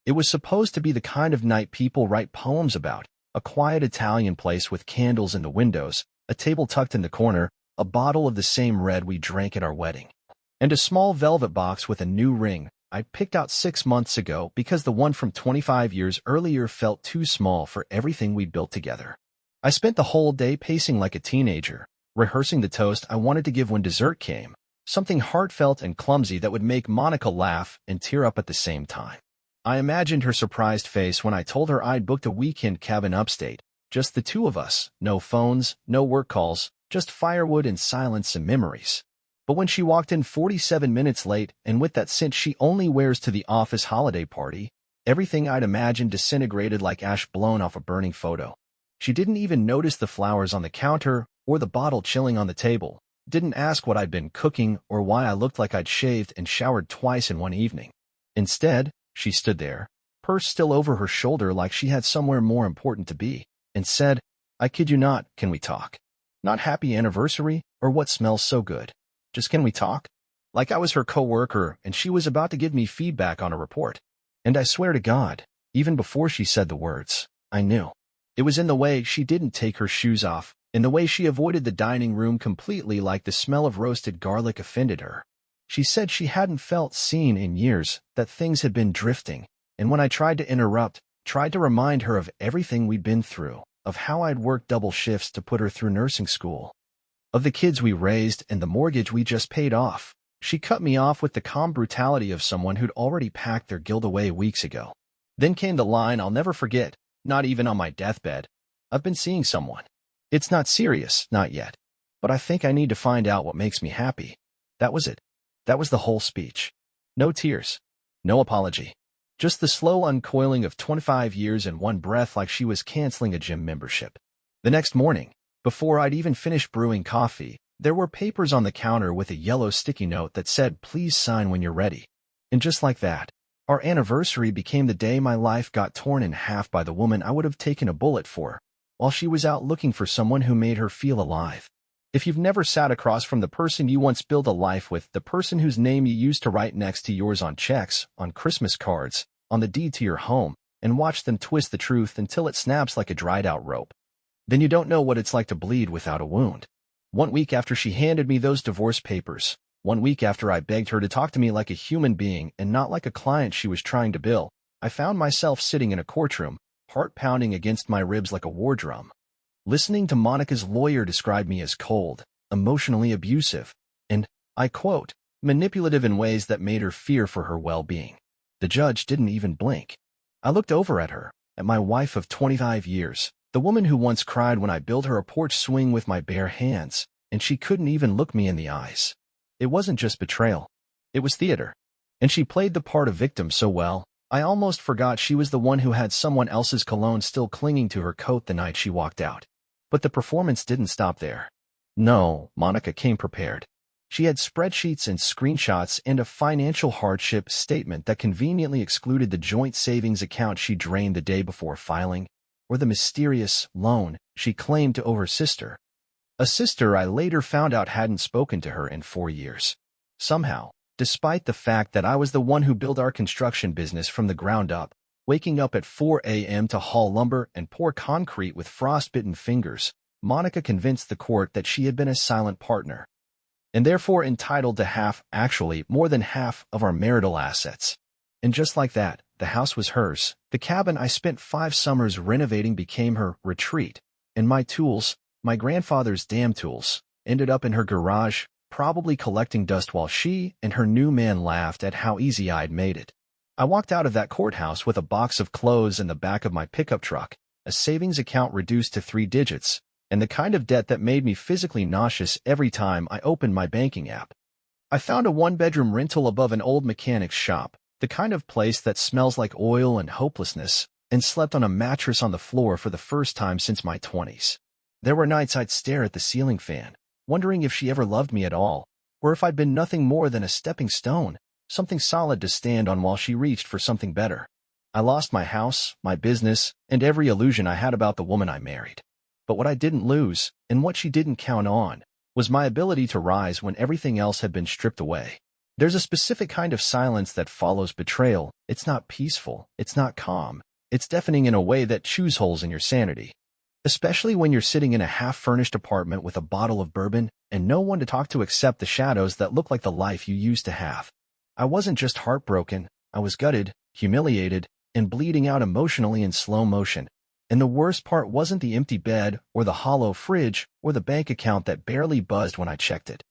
It was supposed to be the kind of night people write poems about, a quiet Italian place with candles in the windows, a table tucked in the corner, a bottle of the same red we drank at our wedding, and a small velvet box with a new ring I picked out 6 months ago because the one from 25 years earlier felt too small for everything we built together. I spent the whole day pacing like a teenager, rehearsing the toast I wanted to give when dessert came, something heartfelt and clumsy that would make Monica laugh and tear up at the same time. I imagined her surprised face when I told her I'd booked a weekend cabin upstate, just the two of us, no phones, no work calls, just firewood and silence and memories. But when she walked in 47 minutes late and with that scent she only wears to the office holiday party, everything I'd imagined disintegrated like ash blown off a burning photo. She didn't even notice the flowers on the counter or the bottle chilling on the table, didn't ask what I'd been cooking or why I looked like I'd shaved and showered twice in one evening. Instead, she stood there, purse still over her shoulder like she had somewhere more important to be, and said, "I kid you not, can we talk? Not happy anniversary or what smells so good. Just can we talk?" Like I was her coworker and she was about to give me feedback on a report. And I swear to God, even before she said the words, I knew. It was in the way she didn't take her shoes off, in the way she avoided the dining room completely like the smell of roasted garlic offended her. She said she hadn't felt seen in years, that things had been drifting, and when I tried to interrupt, tried to remind her of everything we'd been through, of how I'd worked double shifts to put her through nursing school, of the kids we raised and the mortgage we just paid off, she cut me off with the calm brutality of someone who'd already packed their guilt away weeks ago. Then came the line I'll never forget, not even on my deathbed. "I've been seeing someone. It's not serious, not yet. But I think I need to find out what makes me happy." That was it. That was the whole speech. No tears. No apology. Just the slow uncoiling of 25 years in one breath like she was canceling a gym membership. The next morning, before I'd even finished brewing coffee, there were papers on the counter with a yellow sticky note that said, "Please sign when you're ready." And just like that, our anniversary became the day my life got torn in half by the woman I would have taken a bullet for, while she was out looking for someone who made her feel alive. If you've never sat across from the person you once built a life with, the person whose name you used to write next to yours on checks, on Christmas cards, on the deed to your home, and watch them twist the truth until it snaps like a dried-out rope, then you don't know what it's like to bleed without a wound. 1 week after she handed me those divorce papers, 1 week after I begged her to talk to me like a human being and not like a client she was trying to bill, I found myself sitting in a courtroom, heart pounding against my ribs like a war drum, listening to Monica's lawyer describe me as cold, emotionally abusive, and, I quote, manipulative in ways that made her fear for her well-being. The judge didn't even blink. I looked over at her, at my wife of 25 years, the woman who once cried when I built her a porch swing with my bare hands, and she couldn't even look me in the eyes. It wasn't just betrayal. It was theater. And she played the part of victim so well, I almost forgot she was the one who had someone else's cologne still clinging to her coat the night she walked out. But the performance didn't stop there. No, Monica came prepared. She had spreadsheets and screenshots and a financial hardship statement that conveniently excluded the joint savings account she drained the day before filing, or the mysterious loan she claimed to owe her sister. A sister I later found out hadn't spoken to her in 4 years. Somehow, despite the fact that I was the one who built our construction business from the ground up, waking up at 4 a.m. to haul lumber and pour concrete with frostbitten fingers, Monica convinced the court that she had been a silent partner, and therefore entitled to half, actually more than half, of our marital assets. And just like that, the house was hers. The cabin I spent 5 summers renovating became her retreat, and my tools, my grandfather's damn tools, ended up in her garage, probably collecting dust while she and her new man laughed at how easy I'd made it. I walked out of that courthouse with a box of clothes in the back of my pickup truck, a savings account reduced to 3 digits, and the kind of debt that made me physically nauseous every time I opened my banking app. I found a 1-bedroom rental above an old mechanic's shop, the kind of place that smells like oil and hopelessness, and slept on a mattress on the floor for the first time since my 20s. There were nights I'd stare at the ceiling fan, wondering if she ever loved me at all, or if I'd been nothing more than a stepping stone, something solid to stand on while she reached for something better. I lost my house, my business, and every illusion I had about the woman I married. But what I didn't lose, and what she didn't count on, was my ability to rise when everything else had been stripped away. There's a specific kind of silence that follows betrayal. It's not peaceful. It's not calm. It's deafening in a way that chews holes in your sanity. Especially when you're sitting in a half-furnished apartment with a bottle of bourbon and no one to talk to except the shadows that look like the life you used to have. I wasn't just heartbroken. I was gutted, humiliated, and bleeding out emotionally in slow motion. And the worst part wasn't the empty bed or the hollow fridge or the bank account that barely buzzed when I checked it.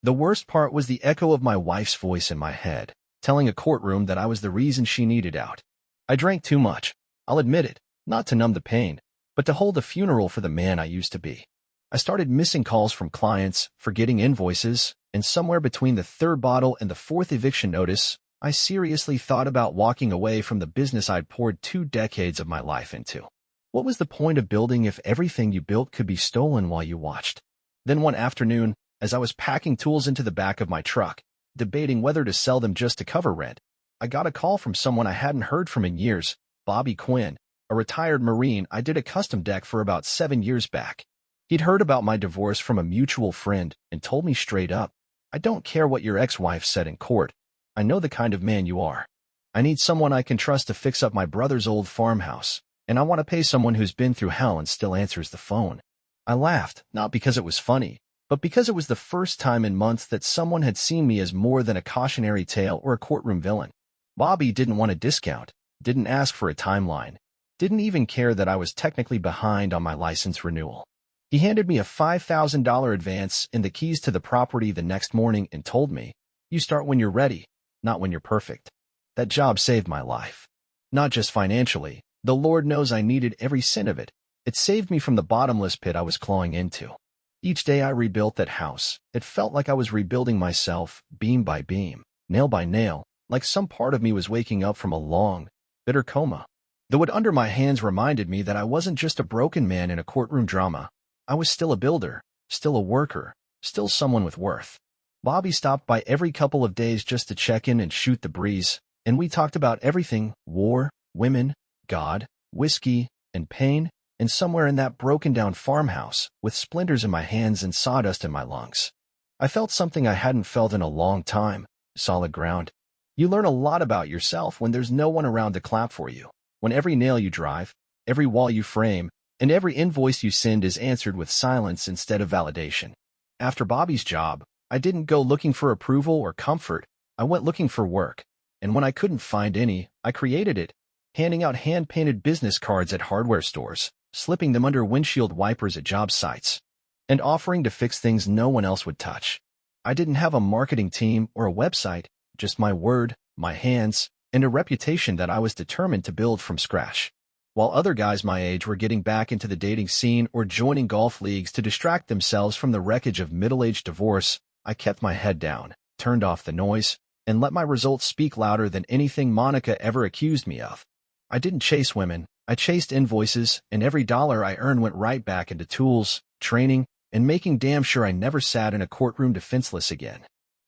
The worst part was the echo of my wife's voice in my head, telling a courtroom that I was the reason she needed out. I drank too much. I'll admit it, not to numb the pain, but to hold a funeral for the man I used to be. I started missing calls from clients, forgetting invoices, and somewhere between the third bottle and the fourth eviction notice, I seriously thought about walking away from the business I'd poured 2 decades of my life into. What was the point of building if everything you built could be stolen while you watched? Then one afternoon, as I was packing tools into the back of my truck, debating whether to sell them just to cover rent, I got a call from someone I hadn't heard from in years, Bobby Quinn, a retired Marine I did a custom deck for about 7 years back. He'd heard about my divorce from a mutual friend and told me straight up, "I don't care what your ex-wife said in court. I know the kind of man you are. I need someone I can trust to fix up my brother's old farmhouse, and I want to pay someone who's been through hell and still answers the phone." I laughed, not because it was funny, but because it was the first time in months that someone had seen me as more than a cautionary tale or a courtroom villain. Bobby didn't want a discount, didn't ask for a timeline, didn't even care that I was technically behind on my license renewal. He handed me a $5,000 advance and the keys to the property the next morning and told me, "You start when you're ready, not when you're perfect." That job saved my life. Not just financially, the Lord knows I needed every cent of it. It saved me from the bottomless pit I was clawing into. Each day I rebuilt that house. It felt like I was rebuilding myself, beam by beam, nail by nail, like some part of me was waking up from a long, bitter coma. The wood under my hands reminded me that I wasn't just a broken man in a courtroom drama. I was still a builder, still a worker, still someone with worth. Bobby stopped by every couple of days just to check in and shoot the breeze, and we talked about everything: war, women, God, whiskey, and pain, and somewhere in that broken-down farmhouse, with splinters in my hands and sawdust in my lungs, I felt something I hadn't felt in a long time: solid ground. You learn a lot about yourself when there's no one around to clap for you, when every nail you drive, every wall you frame, and every invoice you send is answered with silence instead of validation. After Bobby's job, I didn't go looking for approval or comfort. I went looking for work, and when I couldn't find any, I created it, handing out hand-painted business cards at hardware stores, slipping them under windshield wipers at job sites, and offering to fix things no one else would touch. I didn't have a marketing team or a website, just my word, my hands, and a reputation that I was determined to build from scratch. While other guys my age were getting back into the dating scene or joining golf leagues to distract themselves from the wreckage of middle-aged divorce, I kept my head down, turned off the noise, and let my results speak louder than anything Monica ever accused me of. I didn't chase women. I chased invoices, and every dollar I earned went right back into tools, training, and making damn sure I never sat in a courtroom defenseless again.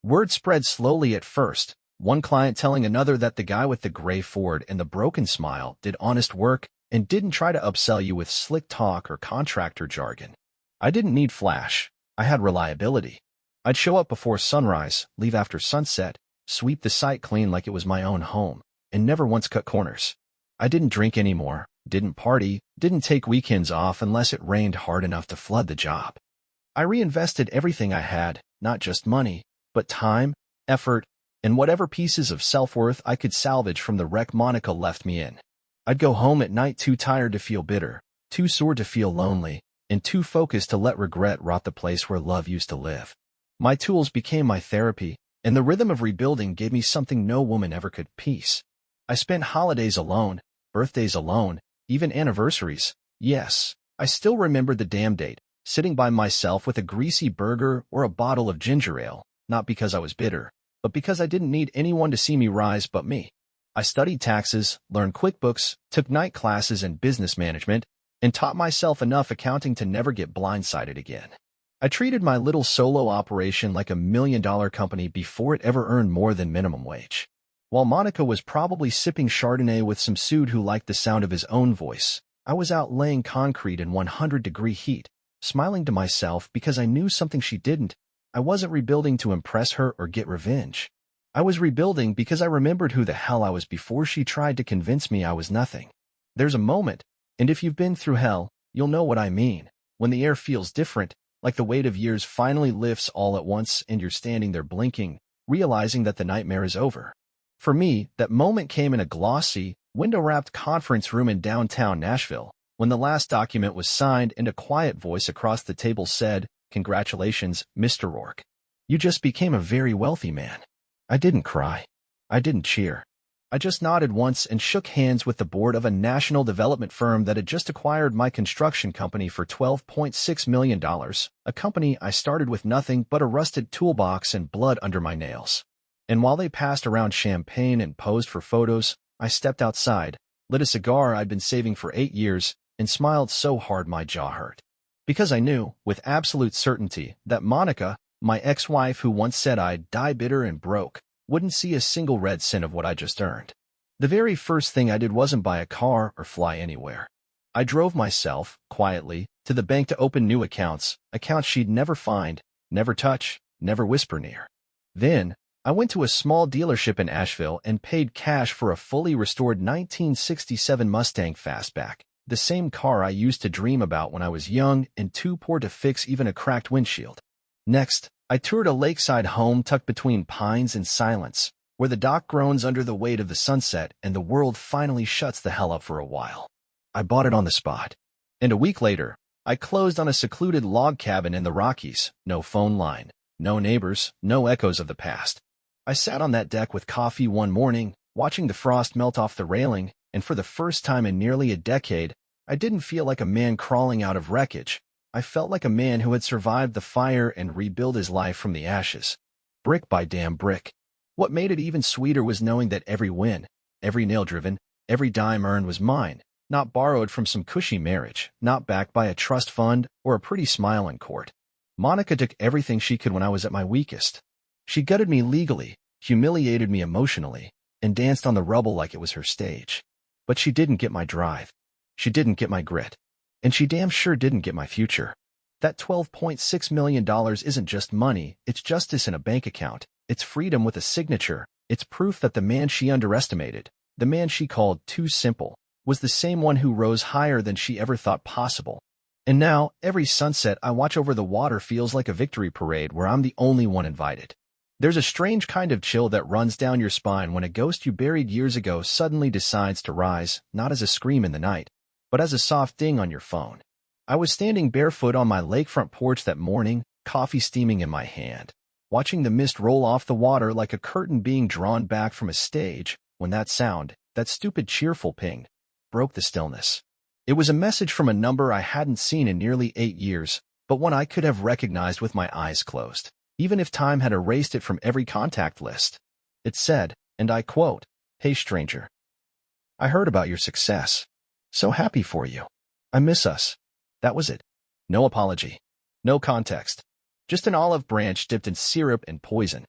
Word spread slowly at first, one client telling another that the guy with the gray Ford and the broken smile did honest work and didn't try to upsell you with slick talk or contractor jargon. I didn't need flash. I had reliability. I'd show up before sunrise, leave after sunset, sweep the site clean like it was my own home, and never once cut corners. I didn't drink anymore, didn't party, didn't take weekends off unless it rained hard enough to flood the job. I reinvested everything I had, not just money, but time, effort, and whatever pieces of self-worth I could salvage from the wreck Monica left me in. I'd go home at night too tired to feel bitter, too sore to feel lonely, and too focused to let regret rot the place where love used to live. My tools became my therapy, and the rhythm of rebuilding gave me something no woman ever could: peace. I spent holidays alone, birthdays alone, even anniversaries. Yes, I still remembered the damn date, sitting by myself with a greasy burger or a bottle of ginger ale, not because I was bitter, but because I didn't need anyone to see me rise but me. I studied taxes, learned QuickBooks, took night classes in business management, and taught myself enough accounting to never get blindsided again. I treated my little solo operation like a $1 million company before it ever earned more than minimum wage. While Monica was probably sipping Chardonnay with some suit who liked the sound of his own voice, I was out laying concrete in 100-degree heat, smiling to myself because I knew something she didn't. I wasn't rebuilding to impress her or get revenge. I was rebuilding because I remembered who the hell I was before she tried to convince me I was nothing. There's a moment, and if you've been through hell, you'll know what I mean, when the air feels different, like the weight of years finally lifts all at once and you're standing there blinking, realizing that the nightmare is over. For me, that moment came in a glossy, window-wrapped conference room in downtown Nashville, when the last document was signed and a quiet voice across the table said, "Congratulations, Mr. Rourke. You just became a very wealthy man." I didn't cry. I didn't cheer. I just nodded once and shook hands with the board of a national development firm that had just acquired my construction company for $12.6 million, a company I started with nothing but a rusted toolbox and blood under my nails. And while they passed around champagne and posed for photos, I stepped outside, lit a cigar I'd been saving for 8 years, and smiled so hard my jaw hurt. Because I knew, with absolute certainty, that Monica, my ex-wife who once said I'd die bitter and broke, wouldn't see a single red cent of what I just earned. The very first thing I did wasn't buy a car or fly anywhere. I drove myself, quietly, to the bank to open new accounts she'd never find, never touch, never whisper near. Then, I went to a small dealership in Asheville and paid cash for a fully restored 1967 Mustang Fastback, the same car I used to dream about when I was young and too poor to fix even a cracked windshield. Next, I toured a lakeside home tucked between pines and silence, where the dock groans under the weight of the sunset and the world finally shuts the hell up for a while. I bought it on the spot. And a week later, I closed on a secluded log cabin in the Rockies, no phone line, no neighbors, no echoes of the past. I sat on that deck with coffee one morning, watching the frost melt off the railing, and for the first time in nearly a decade, I didn't feel like a man crawling out of wreckage. I felt like a man who had survived the fire and rebuilt his life from the ashes, brick by damn brick. What made it even sweeter was knowing that every win, every nail driven, every dime earned was mine, not borrowed from some cushy marriage, not backed by a trust fund or a pretty smile in court. Monica took everything she could when I was at my weakest. She gutted me legally, humiliated me emotionally, and danced on the rubble like it was her stage. But she didn't get my drive. She didn't get my grit. And she damn sure didn't get my future. That $12.6 million isn't just money, it's justice in a bank account, it's freedom with a signature, it's proof that the man she underestimated, the man she called too simple, was the same one who rose higher than she ever thought possible. And now, every sunset I watch over the water feels like a victory parade where I'm the only one invited. There's a strange kind of chill that runs down your spine when a ghost you buried years ago suddenly decides to rise, not as a scream in the night, but as a soft ding on your phone. I was standing barefoot on my lakefront porch that morning, coffee steaming in my hand, watching the mist roll off the water like a curtain being drawn back from a stage, when that sound, that stupid cheerful ping, broke the stillness. It was a message from a number I hadn't seen in nearly 8 years, but one I could have recognized with my eyes closed, even if time had erased it from every contact list. It said, and I quote, "Hey stranger. I heard about your success. So happy for you. I miss us." That was it. No apology. No context. Just an olive branch dipped in syrup and poison.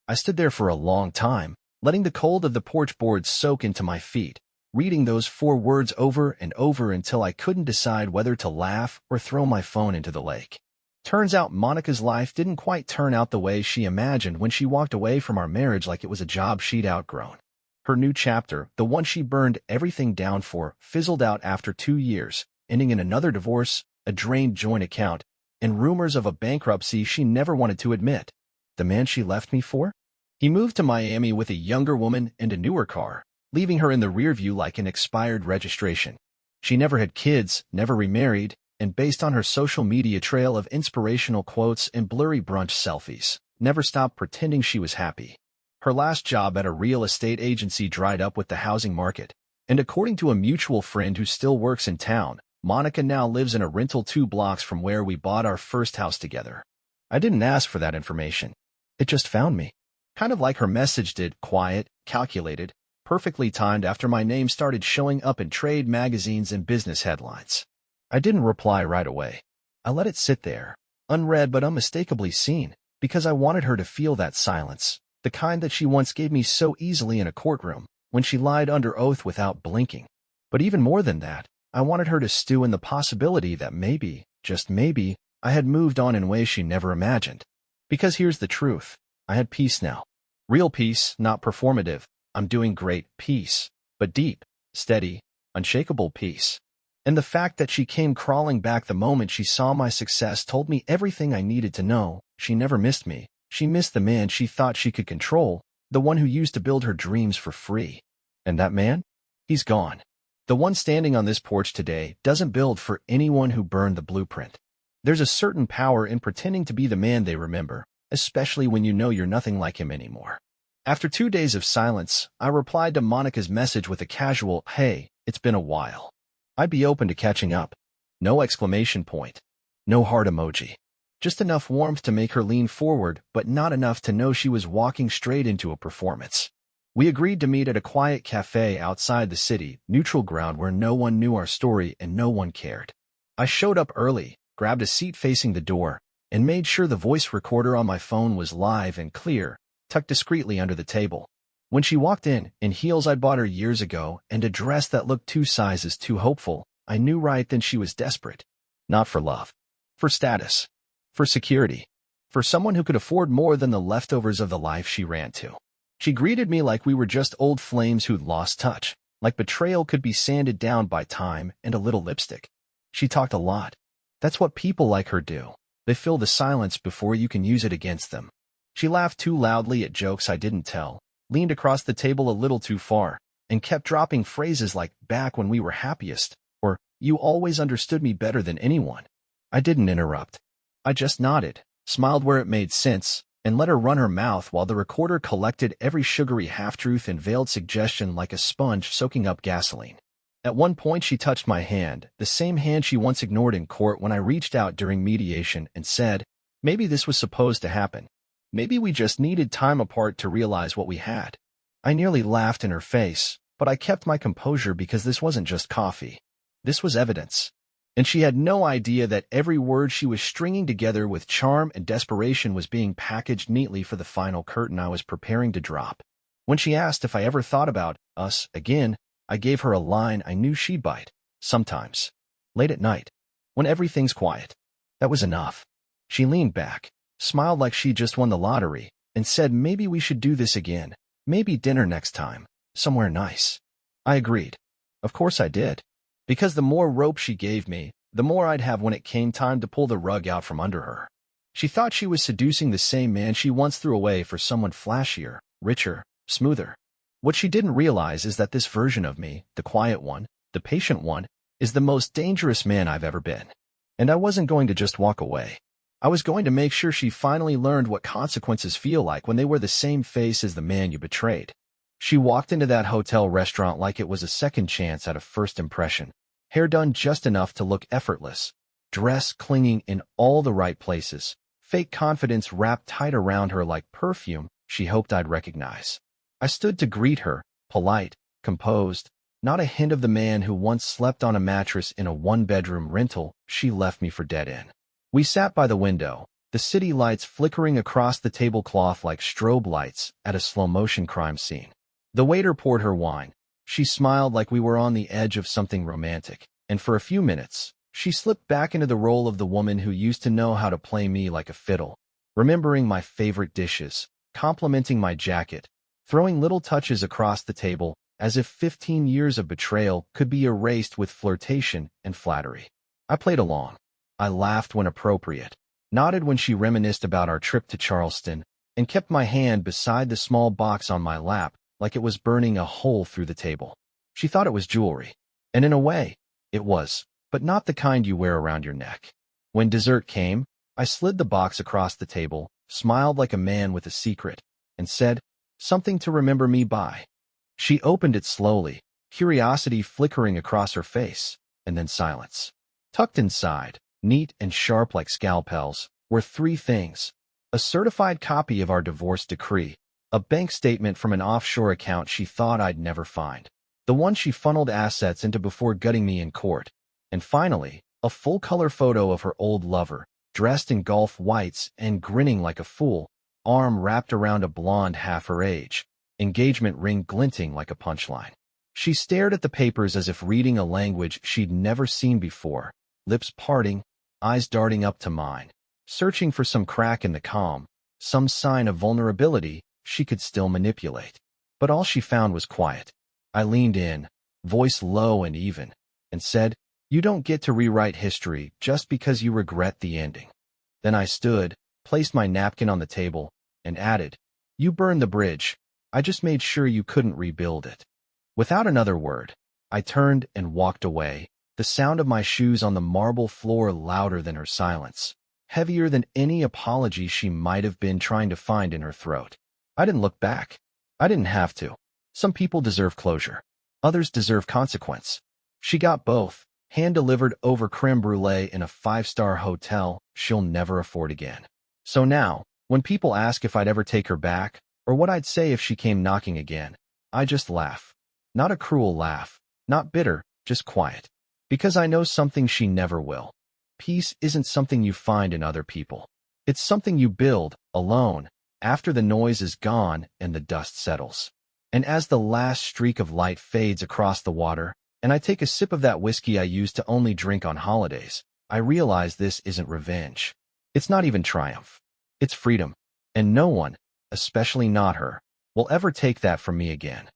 I stood there for a long time, letting the cold of the porch boards soak into my feet, reading those 4 words over and over until I couldn't decide whether to laugh or throw my phone into the lake. Turns out Monica's life didn't quite turn out the way she imagined when she walked away from our marriage like it was a job she'd outgrown. Her new chapter, the one she burned everything down for, fizzled out after 2 years, ending in another divorce, a drained joint account, and rumors of a bankruptcy she never wanted to admit. The man she left me for? He moved to Miami with a younger woman and a newer car, leaving her in the rearview like an expired registration. She never had kids, never remarried, and based on her social media trail of inspirational quotes and blurry brunch selfies, never stopped pretending she was happy. Her last job at a real estate agency dried up with the housing market, and according to a mutual friend who still works in town, Monica now lives in a rental 2 blocks from where we bought our first house together. I didn't ask for that information. It just found me. Kind of like her message did, quiet, calculated, perfectly timed after my name started showing up in trade magazines and business headlines. I didn't reply right away. I let it sit there, unread but unmistakably seen, because I wanted her to feel that silence, the kind that she once gave me so easily in a courtroom, when she lied under oath without blinking. But even more than that, I wanted her to stew in the possibility that maybe, just maybe, I had moved on in ways she never imagined. Because here's the truth. I had peace now. Real peace, not performative. I'm doing great peace, but deep, steady, unshakable peace. And the fact that she came crawling back the moment she saw my success told me everything I needed to know. She never missed me. She missed the man she thought she could control, the one who used to build her dreams for free. And that man? He's gone. The one standing on this porch today doesn't build for anyone who burned the blueprint. There's a certain power in pretending to be the man they remember, especially when you know you're nothing like him anymore. After 2 days of silence, I replied to Monica's message with a casual, "Hey, it's been a while. I'd be open to catching up." No exclamation point. No heart emoji. Just enough warmth to make her lean forward, but not enough to know she was walking straight into a performance. We agreed to meet at a quiet cafe outside the city, neutral ground where no one knew our story and no one cared. I showed up early, grabbed a seat facing the door, and made sure the voice recorder on my phone was live and clear, tucked discreetly under the table. When she walked in heels I'd bought her years ago, and a dress that looked 2 sizes too hopeful, I knew right then she was desperate. Not for love. For status. For security. For someone who could afford more than the leftovers of the life she ran to. She greeted me like we were just old flames who'd lost touch, like betrayal could be sanded down by time and a little lipstick. She talked a lot. That's what people like her do. They fill the silence before you can use it against them. She laughed too loudly at jokes I didn't tell, leaned across the table a little too far, and kept dropping phrases like "back when we were happiest," or "you always understood me better than anyone." I didn't interrupt. I just nodded, smiled where it made sense, and let her run her mouth while the recorder collected every sugary half-truth and veiled suggestion like a sponge soaking up gasoline. At one point she touched my hand, the same hand she once ignored in court when I reached out during mediation, and said, "Maybe this was supposed to happen. Maybe we just needed time apart to realize what we had." I nearly laughed in her face, but I kept my composure because this wasn't just coffee. This was evidence. And she had no idea that every word she was stringing together with charm and desperation was being packaged neatly for the final curtain I was preparing to drop. When she asked if I ever thought about us again, I gave her a line I knew she'd bite. Sometimes. Late at night. When everything's quiet. That was enough. She leaned back, smiled like she just won the lottery, and said maybe we should do this again. Maybe dinner next time. Somewhere nice. I agreed. Of course I did. Because the more rope she gave me, the more I'd have when it came time to pull the rug out from under her. She thought she was seducing the same man she once threw away for someone flashier, richer, smoother. What she didn't realize is that this version of me, the quiet one, the patient one, is the most dangerous man I've ever been. And I wasn't going to just walk away. I was going to make sure she finally learned what consequences feel like when they wear the same face as the man you betrayed. She walked into that hotel restaurant like it was a second chance at a first impression. Hair done just enough to look effortless. Dress clinging in all the right places. Fake confidence wrapped tight around her like perfume she hoped I'd recognize. I stood to greet her, polite, composed, not a hint of the man who once slept on a mattress in a one-bedroom rental she left me for dead in. We sat by the window, the city lights flickering across the tablecloth like strobe lights at a slow-motion crime scene. The waiter poured her wine. She smiled like we were on the edge of something romantic, and for a few minutes, she slipped back into the role of the woman who used to know how to play me like a fiddle, remembering my favorite dishes, complimenting my jacket, throwing little touches across the table as if 15 years of betrayal could be erased with flirtation and flattery. I played along. I laughed when appropriate, nodded when she reminisced about our trip to Charleston, and kept my hand beside the small box on my lap like it was burning a hole through the table. She thought it was jewelry. And in a way, it was, but not the kind you wear around your neck. When dessert came, I slid the box across the table, smiled like a man with a secret, and said, "Something to remember me by." She opened it slowly, curiosity flickering across her face, and then silence. Tucked inside, neat and sharp like scalpels, were 3 things: a certified copy of our divorce decree, a bank statement from an offshore account she thought I'd never find, the one she funneled assets into before gutting me in court, and finally, a full-color photo of her old lover, dressed in golf whites and grinning like a fool, arm wrapped around a blonde half her age, engagement ring glinting like a punchline. She stared at the papers as if reading a language she'd never seen before, lips parting, eyes darting up to mine, searching for some crack in the calm, some sign of vulnerability she could still manipulate. But all she found was quiet. I leaned in, voice low and even, and said, "You don't get to rewrite history just because you regret the ending." Then I stood, placed my napkin on the table, and added, "You burned the bridge. I just made sure you couldn't rebuild it." Without another word, I turned and walked away, the sound of my shoes on the marble floor louder than her silence, heavier than any apology she might have been trying to find in her throat. I didn't look back. I didn't have to. Some people deserve closure. Others deserve consequence. She got both, hand-delivered over creme brulee in a 5-star hotel she'll never afford again. So now, when people ask if I'd ever take her back, or what I'd say if she came knocking again, I just laugh. Not a cruel laugh, not bitter, just quiet. Because I know something she never will. Peace isn't something you find in other people. It's something you build, alone, after the noise is gone and the dust settles. And as the last streak of light fades across the water, and I take a sip of that whiskey I used to only drink on holidays, I realize this isn't revenge. It's not even triumph. It's freedom. And no one, especially not her, will ever take that from me again.